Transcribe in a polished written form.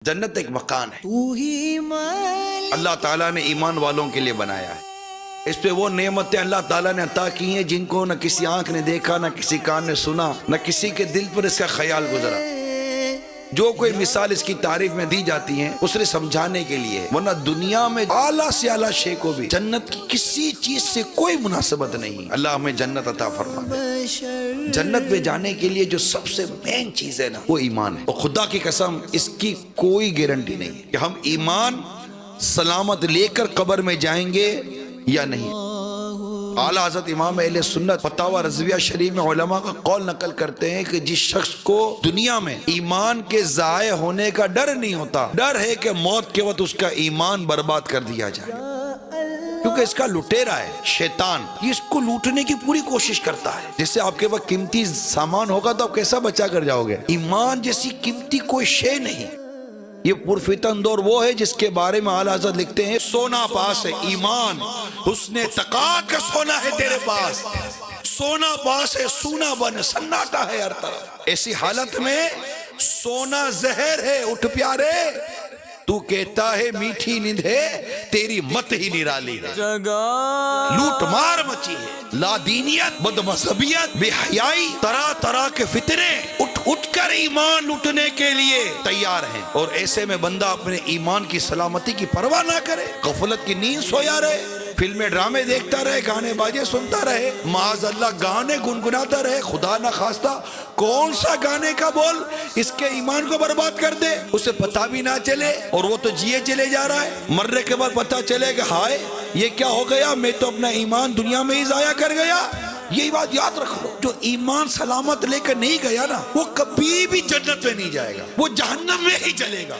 جنت ایک مکان ہے، اللہ تعالیٰ نے ایمان والوں کے لیے بنایا ہے۔ اس پہ وہ نعمتیں اللہ تعالیٰ نے عطا کی ہیں جن کو نہ کسی آنکھ نے دیکھا، نہ کسی کان نے سنا، نہ کسی کے دل پر اس کا خیال گزرا۔ جو کوئی مثال اس کی تعریف میں دی جاتی ہیں وہ صرف سمجھانے کے لیے ہے، ورنہ دنیا میں اعلیٰ سے اعلیٰ شے کو بھی جنت کی کسی چیز سے کوئی مناسبت نہیں۔ اللہ ہمیں جنت عطا فرمائے۔ جنت میں جانے کے لیے جو سب سے مین چیز ہے نا وہ ایمان ہے، اور خدا کی قسم اس کی کوئی گارنٹی نہیں ہے کہ ہم ایمان سلامت لے کر قبر میں جائیں گے یا نہیں۔ اعلیٰ حضرت امام اہل سنت فتاوی رضویہ شریف میں علماء کا قول نقل کرتے ہیں کہ جس شخص کو دنیا میں ایمان کے ضائع ہونے کا ڈر نہیں ہوتا، ڈر ہے کہ موت کے وقت اس کا ایمان برباد کر دیا جائے، کیونکہ اس کا لٹیرا ہے شیطان، یہ اس کو لوٹنے کی پوری کوشش کرتا ہے۔ جس سے آپ کے پاس قیمتی سامان ہوگا تو آپ کیسا بچا کر جاؤ گے؟ ایمان جیسی قیمتی کوئی شے نہیں۔ یہ پرفتن دور وہ ہے جس کے بارے میں اعلیٰ حضرت لکھتے ہیں سونا پاس ہے، ایمان حسن تقا کا سونا ہے تیرے پاس، سونا پاس ہے سونا بن سناٹا ہے ہر طرف۔ ایسی حالت میں سونا زہر ہے، اٹھ پیارے تو کہتا ہے میٹھی نیند ہے، تیری مت ہی نرالی ہے۔ لوٹ مار مچی ہے، لا دینیت، بد مذہبیت، بے حیائی، طرح طرح کے فتنے اٹھ کر ایمان لوٹنے کے لیے تیار ہیں، اور ایسے میں بندہ اپنے ایمان کی سلامتی کی پرواہ نہ کرے، غفلت کی نیند سویا رہے، فلمیں ڈرامے دیکھتا رہے، گانے باجے سنتا رہے، معاذ اللہ گانے گنگناتا رہے، خدا نہ خواستہ کون سا گانے کا بول اس کے ایمان کو برباد کر دے، اسے پتہ بھی نہ چلے، اور وہ تو جیے چلے جا رہا ہے، مرنے کے بعد پتہ چلے کہ ہائے یہ کیا ہو گیا، میں تو اپنا ایمان دنیا میں ہی ضائع کر گیا۔ یہی بات یاد رکھ لو، جو ایمان سلامت لے کر نہیں گیا نا وہ کبھی بھی جنت میں نہیں جائے گا، وہ جہنم میں ہی چلے گا۔